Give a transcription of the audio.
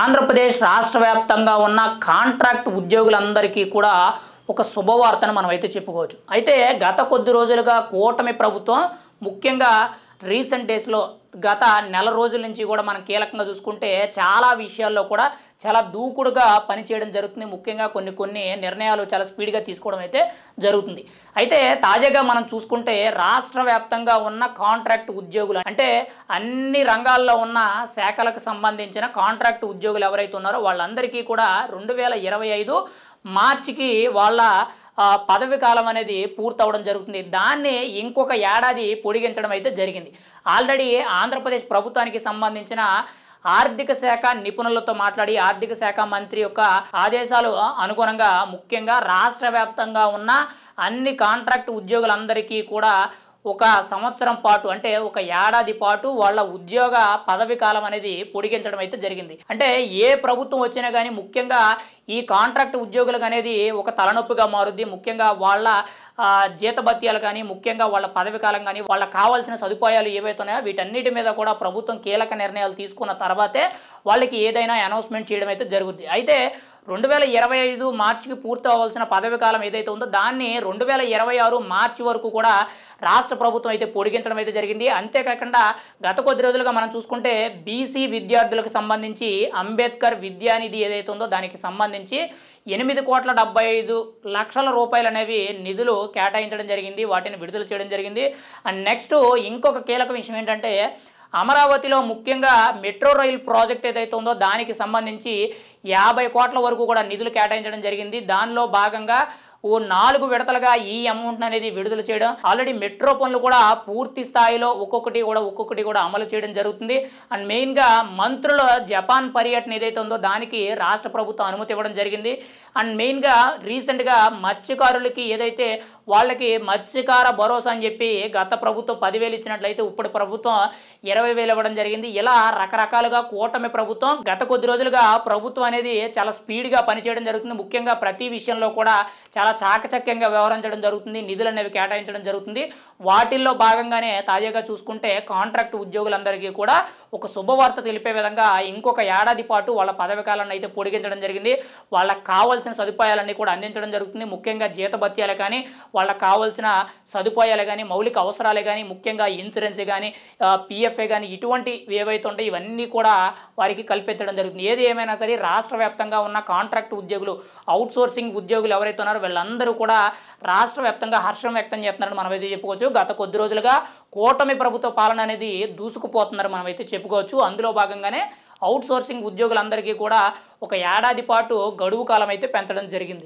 ఆంధ్రప్రదేశ్ రాష్ట్ర వ్యాప్తంగా ఉన్న కాంట్రాక్ట్ ఉద్యోగులందరికీ కూడా ఒక శుభవార్తను మనమైతే చెప్పుకోవచ్చు. అయితే గత కొద్ది రోజులుగా కూటమి ప్రభుత్వం ముఖ్యంగా రీసెంట్ డేస్‌లో గత నెల రోజుల నుంచి కూడా మనం కీలకంగా చూసుకుంటే చాలా విషయాల్లో కూడా చాలా దూకుడుగా పనిచేయడం జరుగుతుంది. ముఖ్యంగా కొన్ని కొన్ని నిర్ణయాలు చాలా స్పీడ్‌గా తీసుకోవడం అయితే జరుగుతుంది. అయితే తాజాగా మనం చూసుకుంటే రాష్ట్ర వ్యాప్తంగా ఉన్న కాంట్రాక్ట్ ఉద్యోగులు అంటే అన్ని రంగాల్లో ఉన్న శాఖలకు సంబంధించిన కాంట్రాక్ట్ ఉద్యోగులు ఎవరైతే ఉన్నారో వాళ్ళందరికీ కూడా 2025 మార్చికి వాళ్ళ పదవి కాలం అనేది పూర్తవడం జరుగుతుంది. దాన్ని ఇంకొక ఏడాది పొడిగించడం అయితే జరిగింది. ఆల్రెడీ ఆంధ్రప్రదేశ్ ప్రభుత్వానికి సంబంధించిన ఆర్థిక శాఖ నిపుణులతో మాట్లాడి ఆర్థిక శాఖ మంత్రి యొక్క ఆదేశాలు అనుగుణంగా ముఖ్యంగా రాష్ట్ర వ్యాప్తంగా ఉన్న అన్ని కాంట్రాక్ట్ ఉద్యోగులందరికీ కూడా ఒక సంవత్సరం పాటు అంటే ఒక ఏడాది పాటు వాళ్ళ ఉద్యోగ పదవి కాలం అనేది పొడిగించడం అయితే జరిగింది. అంటే ఏ ప్రభుత్వం వచ్చినా కానీ ముఖ్యంగా ఈ కాంట్రాక్ట్ ఉద్యోగులకు అనేది ఒక తలనొప్పిగా మారుద్ది. ముఖ్యంగా వాళ్ళ జీతభత్యాలు కానీ ముఖ్యంగా వాళ్ళ పదవి కాలం కానీ వాళ్ళకి కావాల్సిన సదుపాయాలు ఏవైతే ఉన్నాయో వీటన్నిటి మీద కూడా ప్రభుత్వం కీలక నిర్ణయాలు తీసుకున్న తర్వాతే వాళ్ళకి ఏదైనా అనౌన్స్మెంట్ చేయడం అయితే జరుగుద్ది. అయితే 2025 మార్చికి పూర్తి అవ్వాల్సిన పదవి కాలం ఏదైతే ఉందో దాన్ని 2026 మార్చి వరకు కూడా రాష్ట్ర ప్రభుత్వం అయితే పొడిగించడం అయితే జరిగింది. అంతేకాకుండా గత కొద్ది రోజులుగా మనం చూసుకుంటే బీసీ విద్యార్థులకు సంబంధించి అంబేద్కర్ విద్యానిధి ఏదైతే ఉందో దానికి సంబంధించి 8,75,00,00,000 రూపాయలు అనేవి నిధులు కేటాయించడం జరిగింది. వాటిని విడుదల చేయడం జరిగింది. అండ్ నెక్స్ట్ ఇంకొక కీలక విషయం ఏంటంటే అమరావతిలో ముఖ్యంగా మెట్రో రైల్ ప్రాజెక్ట్ ఏదైతే ఉందో దానికి సంబంధించి 50 కోట్ల వరకు కూడా నిధులు కేటాయించడం జరిగింది. దానిలో భాగంగా 4 విడతలుగా ఈ అమౌంట్ అనేది విడుదల చేయడం ఆల్రెడీ మెట్రో పనులు కూడా పూర్తి స్థాయిలో ఒక్కొక్కటి కూడా అమలు చేయడం జరుగుతుంది. అండ్ మెయిన్గా మంత్రుల జపాన్ పర్యటన ఏదైతే ఉందో దానికి రాష్ట్ర ప్రభుత్వం అనుమతి ఇవ్వడం జరిగింది. అండ్ మెయిన్గా రీసెంట్గా మత్స్యకారులకి ఏదైతే వాళ్ళకి మత్స్యకార భరోసా అని చెప్పి గత ప్రభుత్వం 10,000 ఇచ్చినట్లయితే ఇప్పుడు ప్రభుత్వం 20,000 ఇవ్వడం జరిగింది. ఇలా రకరకాలుగా కూటమి ప్రభుత్వం గత కొద్ది రోజులుగా ప్రభుత్వం అనేది చాలా స్పీడ్గా పనిచేయడం జరుగుతుంది. ముఖ్యంగా ప్రతి విషయంలో కూడా చాలా చాకచక్యంగా వ్యవహరించడం జరుగుతుంది. నిధులు అనేవి కేటాయించడం జరుగుతుంది. వాటిల్లో భాగంగానే తాజాగా చూసుకుంటే కాంట్రాక్ట్ ఉద్యోగులందరికీ కూడా ఒక శుభవార్త తెలిపే విధంగా ఇంకొక ఏడాది పాటు వాళ్ళ పదవి కాలాన్ని అయితే పొడిగించడం జరిగింది. వాళ్ళకి కావాల్సిన సదుపాయాలన్నీ కూడా అందించడం జరుగుతుంది. ముఖ్యంగా జీతభత్యాలు కానీ వాళ్ళకి కావాల్సిన సదుపాయాలు కానీ మౌలిక అవసరాలే కానీ ముఖ్యంగా ఇన్సూరెన్స్ కానీ పిఎఫ్ఏ కానీ ఇటువంటి ఏవైతే ఉంటాయి ఇవన్నీ కూడా వారికి కల్పించడం జరుగుతుంది. ఏది ఏమైనా సరే రాష్ట్ర వ్యాప్తంగా ఉన్న కాంట్రాక్ట్ ఉద్యోగులు అవుట్సోర్సింగ్ ఉద్యోగులు ఎవరైతే ఉన్నారో వీళ్ళందరూ కూడా రాష్ట్ర వ్యాప్తంగా హర్షం వ్యక్తం చేస్తున్నారని మనమైతే చెప్పుకోవచ్చు. గత కొద్ది రోజులుగా కూటమి ప్రభుత్వ పాలన అనేది దూసుకుపోతున్నారు మనమైతే చెప్పుకోవచ్చు. అందులో భాగంగానే అవుట్సోర్సింగ్ ఉద్యోగులందరికీ కూడా ఒక ఏడాది పాటు గడువు కాలం అయితే పెంచడం జరిగింది.